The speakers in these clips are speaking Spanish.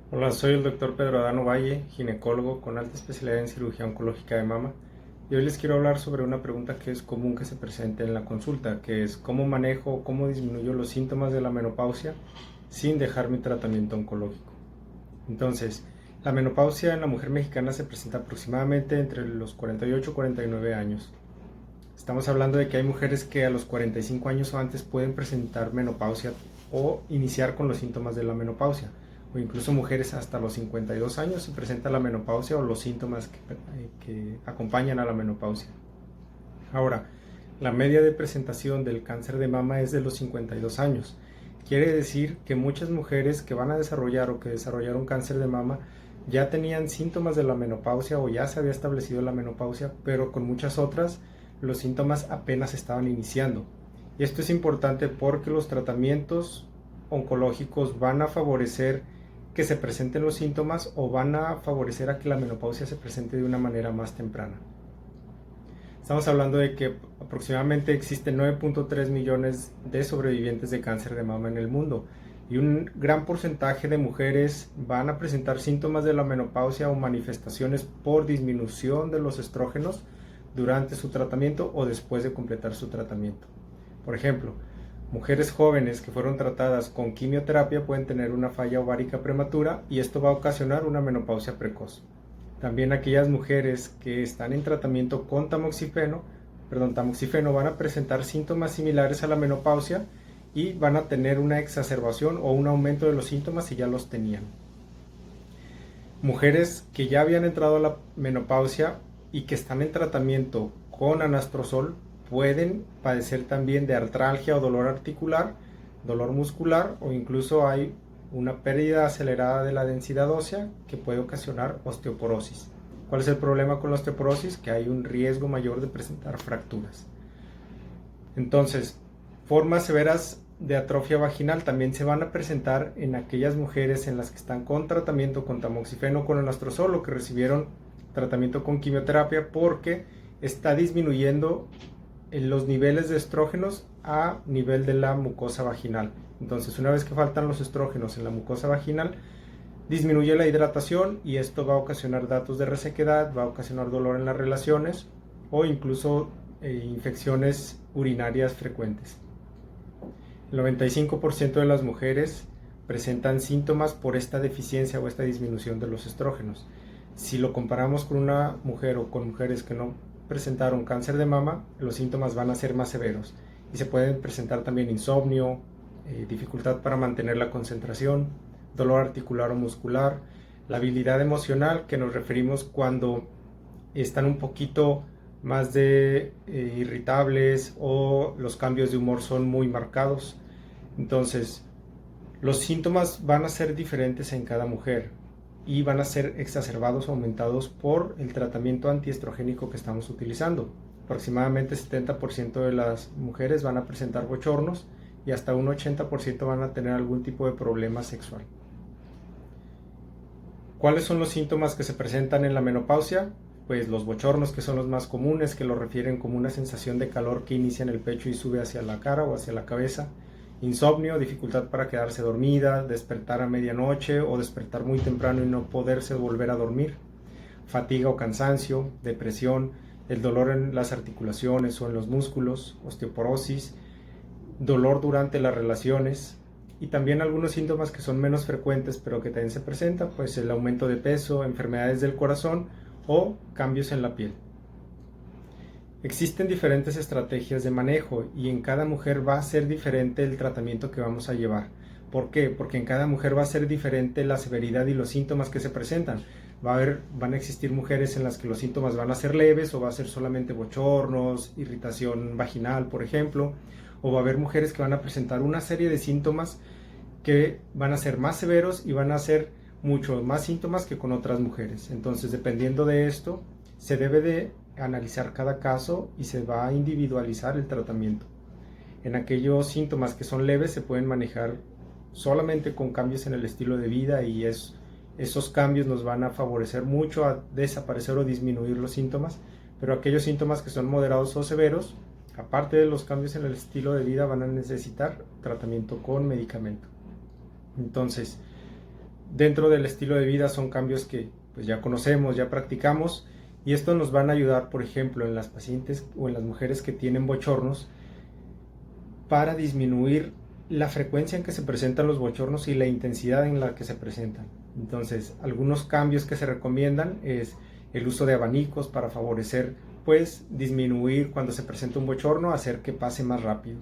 Hola, soy el doctor Pedro Adán Valle, ginecólogo con alta especialidad en cirugía oncológica de mama. Y hoy les quiero hablar sobre una pregunta que es común que se presente en la consulta, que es cómo manejo o cómo disminuyo los síntomas de la menopausia sin dejar mi tratamiento oncológico. Entonces, la menopausia en la mujer mexicana se presenta aproximadamente entre los 48 y 49 años. Estamos hablando de que hay mujeres que a los 45 años o antes pueden presentar menopausia o iniciar con los síntomas de la menopausia, o incluso mujeres hasta los 52 años se presenta la menopausia o los síntomas que acompañan a la menopausia. Ahora, la media de presentación del cáncer de mama es de los 52 años. Quiere decir que muchas mujeres que van a desarrollar o que desarrollaron cáncer de mama ya tenían síntomas de la menopausia o ya se había establecido la menopausia, pero con muchas otras los síntomas apenas estaban iniciando. Y esto es importante porque los tratamientos oncológicos van a favorecer que se presenten los síntomas o van a favorecer a que la menopausia se presente de una manera más temprana. Estamos hablando de que aproximadamente existen 9.3 millones de sobrevivientes de cáncer de mama en el mundo y un gran porcentaje de mujeres van a presentar síntomas de la menopausia o manifestaciones por disminución de los estrógenos durante su tratamiento o después de completar su tratamiento. Por ejemplo, mujeres jóvenes que fueron tratadas con quimioterapia pueden tener una falla ovárica prematura y esto va a ocasionar una menopausia precoz. También aquellas mujeres que están en tratamiento con tamoxifeno van a presentar síntomas similares a la menopausia y van a tener una exacerbación o un aumento de los síntomas si ya los tenían. Mujeres que ya habían entrado a la menopausia y que están en tratamiento con anastrozol pueden padecer también de artralgia o dolor articular, dolor muscular o incluso hay una pérdida acelerada de la densidad ósea que puede ocasionar osteoporosis. ¿Cuál es el problema con la osteoporosis? Que hay un riesgo mayor de presentar fracturas. Entonces, formas severas de atrofia vaginal también se van a presentar en aquellas mujeres en las que están con tratamiento con tamoxifeno o con anastrozol o que recibieron tratamiento con quimioterapia porque está disminuyendo los niveles de estrógenos a nivel de la mucosa vaginal. Entonces, una vez que faltan los estrógenos en la mucosa vaginal, disminuye la hidratación y esto va a ocasionar datos de resequedad, va a ocasionar dolor en las relaciones o incluso infecciones urinarias frecuentes. El 95% de las mujeres presentan síntomas por esta deficiencia o esta disminución de los estrógenos. Si lo comparamos con una mujer o con mujeres que no presentaron cáncer de mama, los síntomas van a ser más severos y se pueden presentar también insomnio, dificultad para mantener la concentración, dolor articular o muscular, la habilidad emocional, que nos referimos cuando están un poquito más de irritables o los cambios de humor son muy marcados. Entonces, los síntomas van a ser diferentes en cada mujer y van a ser exacerbados o aumentados por el tratamiento antiestrogénico que estamos utilizando. Aproximadamente 70% de las mujeres van a presentar bochornos y hasta un 80% van a tener algún tipo de problema sexual. ¿Cuáles son los síntomas que se presentan en la menopausia? Pues los bochornos, que son los más comunes, que lo refieren como una sensación de calor que inicia en el pecho y sube hacia la cara o hacia la cabeza. Insomnio, dificultad para quedarse dormida, despertar a medianoche o despertar muy temprano y no poderse volver a dormir. Fatiga o cansancio, depresión, el dolor en las articulaciones o en los músculos, osteoporosis, dolor durante las relaciones y también algunos síntomas que son menos frecuentes pero que también se presentan, pues el aumento de peso, enfermedades del corazón o cambios en la piel. Existen diferentes estrategias de manejo y en cada mujer va a ser diferente el tratamiento que vamos a llevar. ¿Por qué? Porque en cada mujer va a ser diferente la severidad y los síntomas que se presentan. Van a existir mujeres en las que los síntomas van a ser leves o va a ser solamente bochornos, irritación vaginal, por ejemplo, o va a haber mujeres que van a presentar una serie de síntomas que van a ser más severos y van a ser mucho más síntomas que con otras mujeres. Entonces, dependiendo de esto, se debe de analizar cada caso y se va a individualizar el tratamiento. En aquellos síntomas que son leves se pueden manejar solamente con cambios en el estilo de vida y esos cambios nos van a favorecer mucho a desaparecer o disminuir los síntomas, pero aquellos síntomas que son moderados o severos, aparte de los cambios en el estilo de vida, van a necesitar tratamiento con medicamento. Entonces, dentro del estilo de vida son cambios que pues ya conocemos, ya practicamos, y esto nos van a ayudar, por ejemplo, en las pacientes o en las mujeres que tienen bochornos, para disminuir la frecuencia en que se presentan los bochornos y la intensidad en la que se presentan. Entonces, algunos cambios que se recomiendan es el uso de abanicos para favorecer, pues, disminuir cuando se presenta un bochorno, hacer que pase más rápido.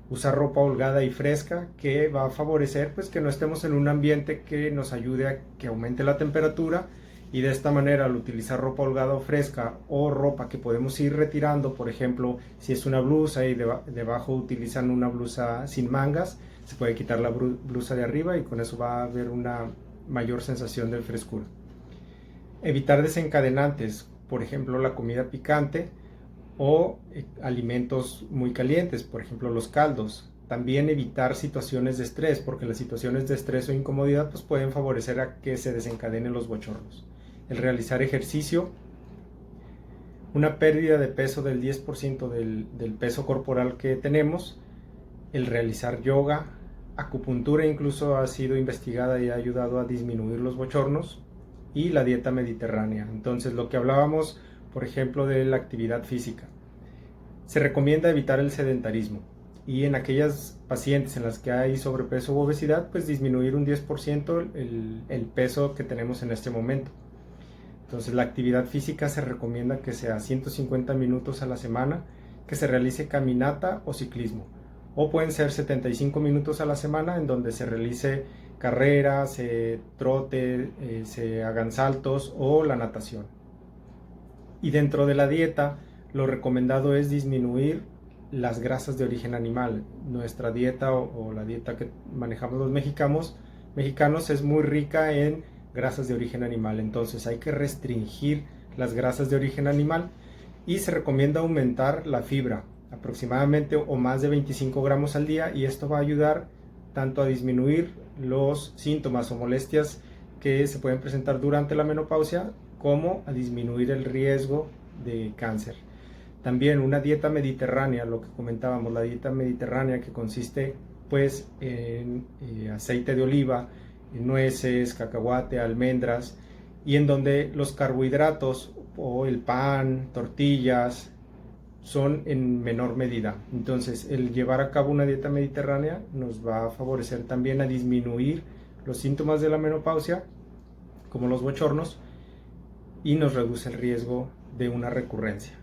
Usar ropa holgada y fresca, que va a favorecer, pues, que no estemos en un ambiente que nos ayude a que aumente la temperatura, y de esta manera, al utilizar ropa holgada o fresca, o ropa que podemos ir retirando, por ejemplo, si es una blusa y debajo utilizan una blusa sin mangas, se puede quitar la blusa de arriba y con eso va a haber una mayor sensación de frescura. Evitar desencadenantes, por ejemplo, la comida picante o alimentos muy calientes, por ejemplo, los caldos. También evitar situaciones de estrés, porque las situaciones de estrés o incomodidad pues pueden favorecer a que se desencadenen los bochornos. El realizar ejercicio, una pérdida de peso del 10% del peso corporal que tenemos, el realizar yoga, acupuntura incluso ha sido investigada y ha ayudado a disminuir los bochornos, y la dieta mediterránea. Entonces, lo que hablábamos, por ejemplo, de la actividad física, se recomienda evitar el sedentarismo, y en aquellas pacientes en las que hay sobrepeso u obesidad, pues disminuir un 10% el peso que tenemos en este momento. Entonces, la actividad física se recomienda que sea 150 minutos a la semana, que se realice caminata o ciclismo, o pueden ser 75 minutos a la semana en donde se realice carrera, se trote, se hagan saltos o la natación. Y dentro de la dieta, lo recomendado es disminuir las grasas de origen animal. Nuestra dieta o la dieta que manejamos los mexicanos es muy rica en grasas de origen animal, entonces hay que restringir las grasas de origen animal, y se recomienda aumentar la fibra aproximadamente o más de 25 gramos al día, y esto va a ayudar tanto a disminuir los síntomas o molestias que se pueden presentar durante la menopausia, como a disminuir el riesgo de cáncer. También una dieta mediterránea, lo que comentábamos, la dieta mediterránea, que consiste pues en aceite de oliva, nueces, cacahuate, almendras, y en donde los carbohidratos o el pan, tortillas, son en menor medida. Entonces, el llevar a cabo una dieta mediterránea nos va a favorecer también a disminuir los síntomas de la menopausia, como los bochornos, y nos reduce el riesgo de una recurrencia.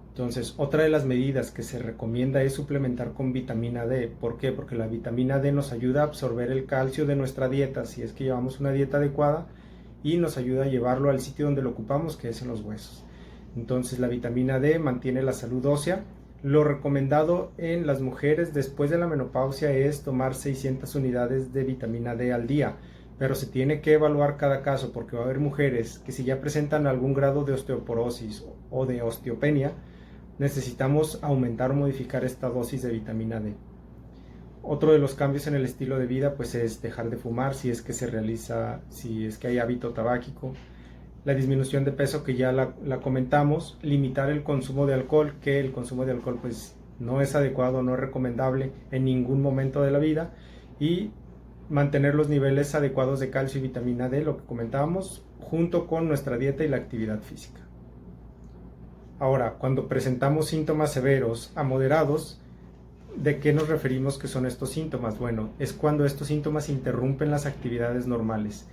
Entonces, otra de las medidas que se recomienda es suplementar con vitamina D. ¿Por qué? Porque la vitamina D nos ayuda a absorber el calcio de nuestra dieta, si es que llevamos una dieta adecuada, y nos ayuda a llevarlo al sitio donde lo ocupamos, que es en los huesos. Entonces, la vitamina D mantiene la salud ósea. Lo recomendado en las mujeres después de la menopausia es tomar 600 unidades de vitamina D al día, pero se tiene que evaluar cada caso, porque va a haber mujeres que, si ya presentan algún grado de osteoporosis o de osteopenia, necesitamos aumentar o modificar esta dosis de vitamina D. Otro de los cambios en el estilo de vida pues es dejar de fumar, si es que hay hábito tabáquico. La disminución de peso, que ya la comentamos. Limitar el consumo de alcohol, que el consumo de alcohol pues no es adecuado, no es recomendable en ningún momento de la vida. Y mantener los niveles adecuados de calcio y vitamina D, lo que comentábamos, junto con nuestra dieta y la actividad física. Ahora, cuando presentamos síntomas severos a moderados, ¿de qué nos referimos que son estos síntomas? Bueno, es cuando estos síntomas interrumpen las actividades normales.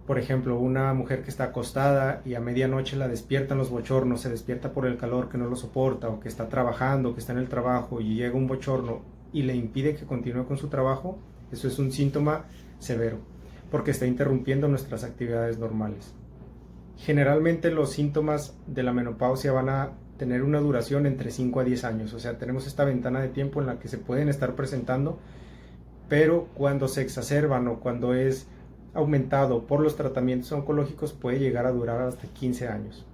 Por ejemplo, una mujer que está acostada y a medianoche la despiertan los bochornos, se despierta por el calor que no lo soporta, o que está trabajando, que está en el trabajo y llega un bochorno y le impide que continúe con su trabajo. Eso es un síntoma severo, porque está interrumpiendo nuestras actividades normales. Generalmente los síntomas de la menopausia van a tener una duración entre 5 a 10 años, o sea, tenemos esta ventana de tiempo en la que se pueden estar presentando, pero cuando se exacerban o cuando es aumentado por los tratamientos oncológicos puede llegar a durar hasta 15 años.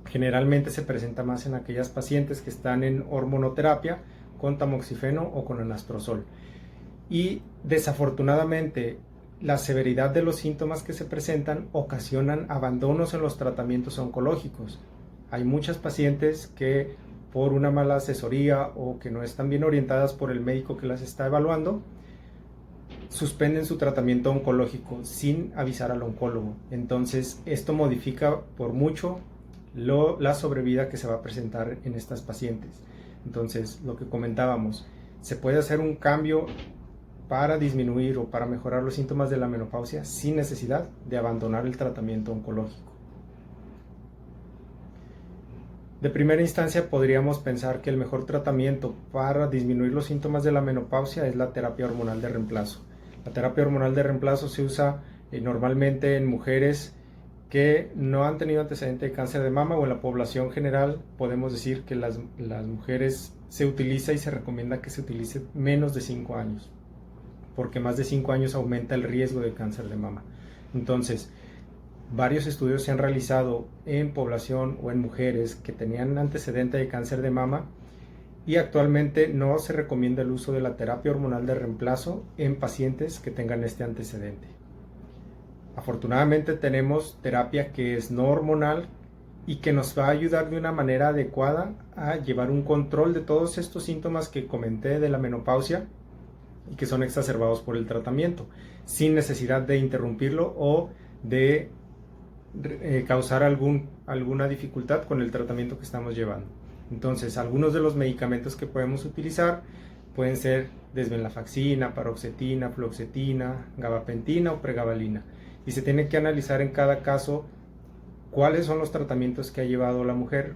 Generalmente se presenta más en aquellas pacientes que están en hormonoterapia con tamoxifeno o con anastrozol. Y desafortunadamente, la severidad de los síntomas que se presentan ocasionan abandonos en los tratamientos oncológicos. Hay muchas pacientes que, por una mala asesoría o que no están bien orientadas por el médico que las está evaluando, suspenden su tratamiento oncológico sin avisar al oncólogo. Entonces, esto modifica por mucho la sobrevida que se va a presentar en estas pacientes. Entonces, lo que comentábamos, se puede hacer un cambio para disminuir o para mejorar los síntomas de la menopausia sin necesidad de abandonar el tratamiento oncológico. De primera instancia podríamos pensar que el mejor tratamiento para disminuir los síntomas de la menopausia es la terapia hormonal de reemplazo. La terapia hormonal de reemplazo se usa normalmente en mujeres que no han tenido antecedente de cáncer de mama, o en la población general podemos decir que las mujeres se utiliza y se recomienda que se utilice menos de 5 años, porque más de 5 años aumenta el riesgo de cáncer de mama. Entonces, varios estudios se han realizado en población o en mujeres que tenían antecedente de cáncer de mama, y actualmente no se recomienda el uso de la terapia hormonal de reemplazo en pacientes que tengan este antecedente. Afortunadamente tenemos terapia que es no hormonal y que nos va a ayudar de una manera adecuada a llevar un control de todos estos síntomas que comenté de la menopausia y que son exacerbados por el tratamiento, sin necesidad de interrumpirlo o de causar alguna dificultad con el tratamiento que estamos llevando. Entonces, algunos de los medicamentos que podemos utilizar pueden ser desvenlafaxina, paroxetina, fluoxetina, gabapentina o pregabalina. Y se tiene que analizar en cada caso cuáles son los tratamientos que ha llevado la mujer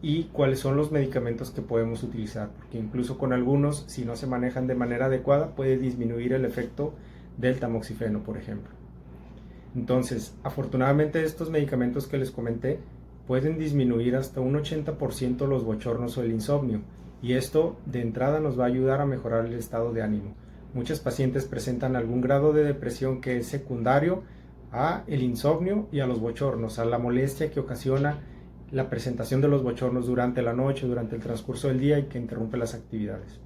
y cuáles son los medicamentos que podemos utilizar, porque incluso con algunos, si no se manejan de manera adecuada, puede disminuir el efecto del tamoxifeno, por ejemplo. Entonces, afortunadamente estos medicamentos que les comenté pueden disminuir hasta un 80% los bochornos o el insomnio, y esto de entrada nos va a ayudar a mejorar el estado de ánimo. Muchas pacientes presentan algún grado de depresión que es secundario a el insomnio y a los bochornos, a la molestia que ocasiona la presentación de los bochornos durante la noche, durante el transcurso del día, y que interrumpe las actividades.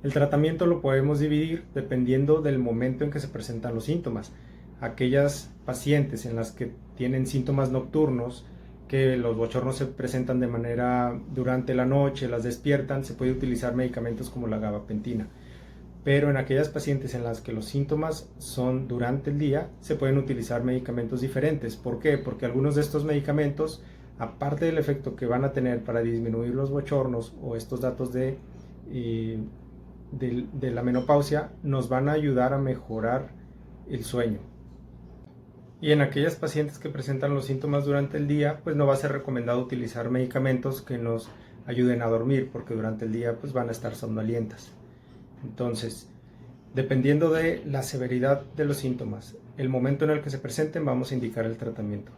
El tratamiento lo podemos dividir dependiendo del momento en que se presentan los síntomas. Aquellas pacientes en las que tienen síntomas nocturnos, que los bochornos se presentan de manera durante la noche, las despiertan, se puede utilizar medicamentos como la gabapentina. Pero en aquellas pacientes en las que los síntomas son durante el día, se pueden utilizar medicamentos diferentes. ¿Por qué? Porque algunos de estos medicamentos, aparte del efecto que van a tener para disminuir los bochornos o estos datos de la menopausia, nos van a ayudar a mejorar el sueño. Y en aquellas pacientes que presentan los síntomas durante el día, pues no va a ser recomendado utilizar medicamentos que nos ayuden a dormir, porque durante el día pues van a estar somnolientas. Entonces, dependiendo de la severidad de los síntomas, el momento en el que se presenten, vamos a indicar el tratamiento.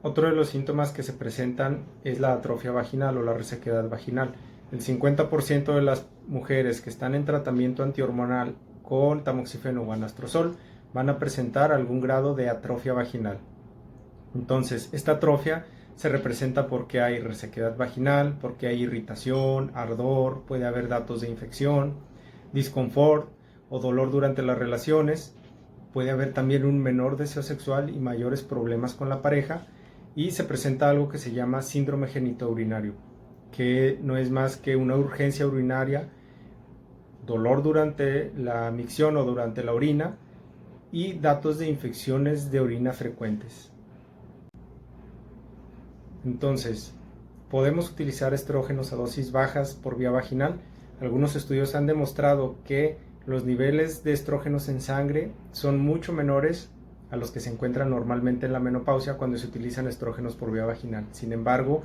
Otro de los síntomas que se presentan es la atrofia vaginal o la resequedad vaginal. El 50% de las mujeres que están en tratamiento antihormonal con tamoxifeno o anastrozol van a presentar algún grado de atrofia vaginal. Entonces, esta atrofia se representa porque hay resequedad vaginal, porque hay irritación, ardor, puede haber datos de infección, disconfort o dolor durante las relaciones, puede haber también un menor deseo sexual y mayores problemas con la pareja, y se presenta algo que se llama síndrome genitourinario, que no es más que una urgencia urinaria, dolor durante la micción o durante la orina, y datos de infecciones de orina frecuentes. Entonces, podemos utilizar estrógenos a dosis bajas por vía vaginal. Algunos estudios han demostrado que los niveles de estrógenos en sangre son mucho menores a los que se encuentran normalmente en la menopausia cuando se utilizan estrógenos por vía vaginal. Sin embargo,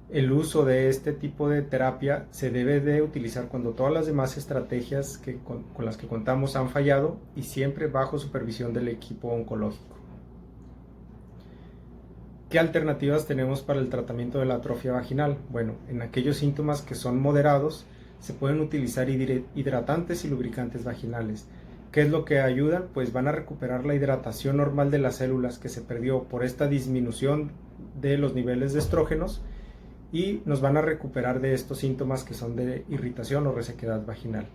el uso de este tipo de terapia se debe de utilizar cuando todas las demás estrategias con las que contamos han fallado, y siempre bajo supervisión del equipo oncológico. ¿Qué alternativas tenemos para el tratamiento de la atrofia vaginal? Bueno, en aquellos síntomas que son moderados, se pueden utilizar hidratantes y lubricantes vaginales. ¿Qué es lo que ayudan? Pues van a recuperar la hidratación normal de las células que se perdió por esta disminución de los niveles de estrógenos, y nos van a recuperar de estos síntomas que son de irritación o resequedad vaginal.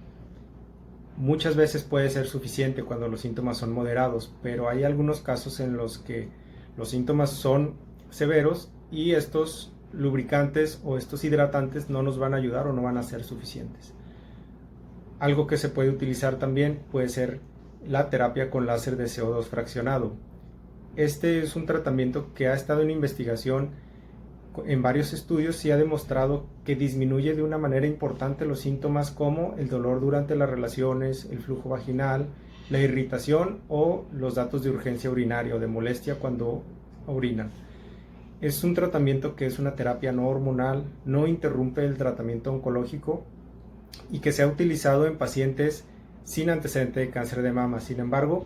Muchas veces puede ser suficiente cuando los síntomas son moderados, pero hay algunos casos en los que los síntomas son severos y estos lubricantes o estos hidratantes no nos van a ayudar o no van a ser suficientes. Algo que se puede utilizar también puede ser la terapia con láser de CO2 fraccionado. Este es un tratamiento que ha estado en investigación en varios estudios y ha demostrado que disminuye de una manera importante los síntomas como el dolor durante las relaciones, el flujo vaginal, la irritación o los datos de urgencia urinaria o de molestia cuando orinan. Es un tratamiento que es una terapia no hormonal, no interrumpe el tratamiento oncológico y que se ha utilizado en pacientes sin antecedente de cáncer de mama. Sin embargo,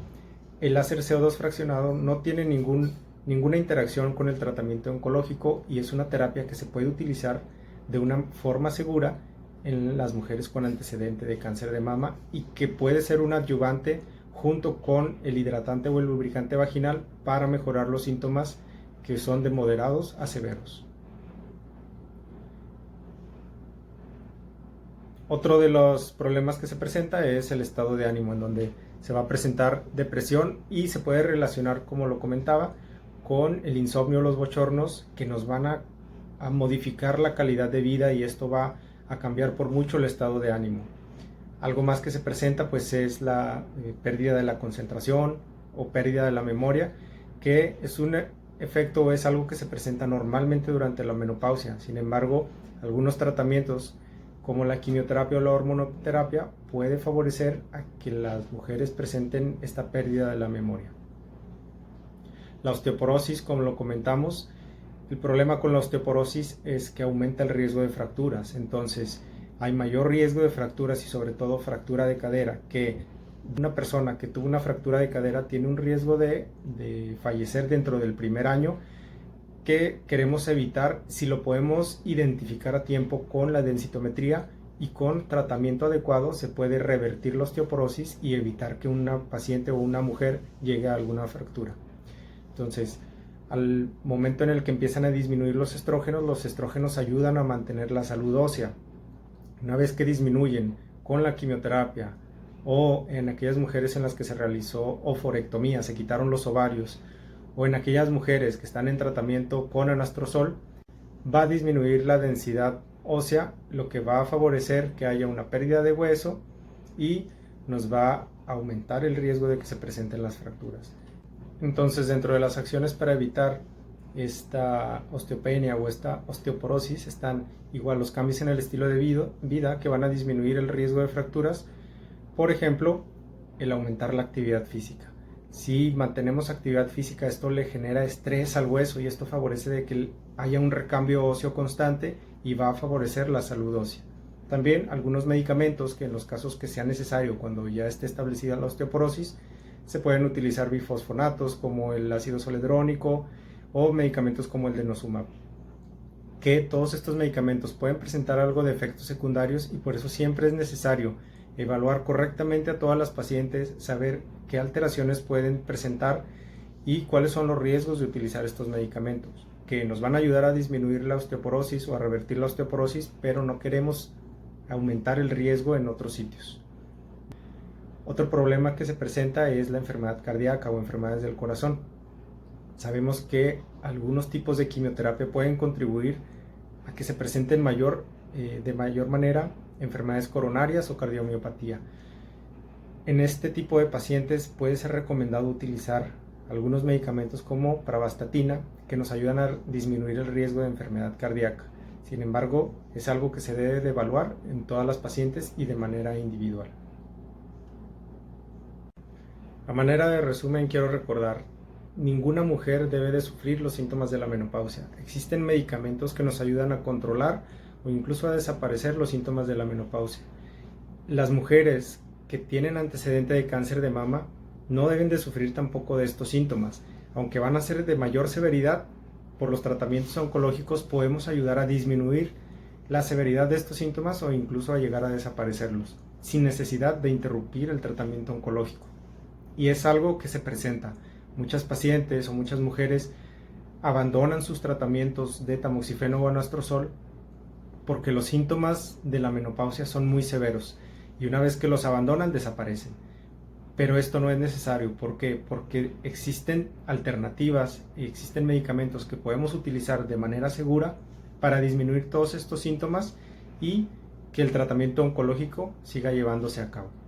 el láser CO2 fraccionado no tiene ninguna interacción con el tratamiento oncológico y es una terapia que se puede utilizar de una forma segura en las mujeres con antecedente de cáncer de mama y que puede ser un adyuvante junto con el hidratante o el lubricante vaginal para mejorar los síntomas que son de moderados a severos. Otro de los problemas que se presenta es el estado de ánimo, en donde se va a presentar depresión y se puede relacionar, como lo comentaba, con el insomnio o los bochornos que nos van a modificar la calidad de vida y esto va a cambiar por mucho el estado de ánimo. Algo más que se presenta pues es la pérdida de la concentración o pérdida de la memoria, que es un efecto o es algo que se presenta normalmente durante la menopausia. Sin embargo, algunos tratamientos como la quimioterapia o la hormonoterapia puede favorecer a que las mujeres presenten esta pérdida de la memoria. La osteoporosis, como lo comentamos, el problema con la osteoporosis es que aumenta el riesgo de fracturas. Entonces, hay mayor riesgo de fracturas y sobre todo fractura de cadera, que una persona que tuvo una fractura de cadera tiene un riesgo de fallecer dentro del primer año, que queremos evitar si lo podemos identificar a tiempo con la densitometría y con tratamiento adecuado se puede revertir la osteoporosis y evitar que una paciente o una mujer llegue a alguna fractura. Entonces, al momento en el que empiezan a disminuir los estrógenos ayudan a mantener la salud ósea. Una vez que disminuyen con la quimioterapia o en aquellas mujeres en las que se realizó oforectomía, se quitaron los ovarios, o en aquellas mujeres que están en tratamiento con anastrozol, va a disminuir la densidad ósea, lo que va a favorecer que haya una pérdida de hueso y nos va a aumentar el riesgo de que se presenten las fracturas. Entonces, dentro de las acciones para evitar esta osteopenia o esta osteoporosis están igual los cambios en el estilo de vida que van a disminuir el riesgo de fracturas. Por ejemplo, el aumentar la actividad física. Si mantenemos actividad física, esto le genera estrés al hueso y esto favorece de que haya un recambio óseo constante y va a favorecer la salud ósea. También algunos medicamentos que en los casos que sea necesario cuando ya esté establecida la osteoporosis, se pueden utilizar bifosfonatos como el ácido zoledrónico o medicamentos como el denosumab. Que todos estos medicamentos pueden presentar algo de efectos secundarios y por eso siempre es necesario evaluar correctamente a todas las pacientes, saber qué alteraciones pueden presentar y cuáles son los riesgos de utilizar estos medicamentos, que nos van a ayudar a disminuir la osteoporosis o a revertir la osteoporosis, pero no queremos aumentar el riesgo en otros sitios. Otro problema que se presenta es la enfermedad cardíaca o enfermedades del corazón. Sabemos que algunos tipos de quimioterapia pueden contribuir a que se presenten de mayor manera enfermedades coronarias o cardiomiopatía. En este tipo de pacientes puede ser recomendado utilizar algunos medicamentos como pravastatina que nos ayudan a disminuir el riesgo de enfermedad cardíaca. Sin embargo, es algo que se debe de evaluar en todas las pacientes y de manera individual. A manera de resumen, quiero recordar: ninguna mujer debe de sufrir los síntomas de la menopausia. Existen medicamentos que nos ayudan a controlar o incluso a desaparecer los síntomas de la menopausia. Las mujeres que tienen antecedente de cáncer de mama no deben de sufrir tampoco de estos síntomas. Aunque van a ser de mayor severidad, por los tratamientos oncológicos podemos ayudar a disminuir la severidad de estos síntomas o incluso a llegar a desaparecerlos, sin necesidad de interrumpir el tratamiento oncológico. Y es algo que se presenta. Muchas pacientes o muchas mujeres abandonan sus tratamientos de tamoxifeno o anastrozol porque los síntomas de la menopausia son muy severos y una vez que los abandonan desaparecen. Pero esto no es necesario. ¿Por qué? Porque existen alternativas y existen medicamentos que podemos utilizar de manera segura para disminuir todos estos síntomas y que el tratamiento oncológico siga llevándose a cabo.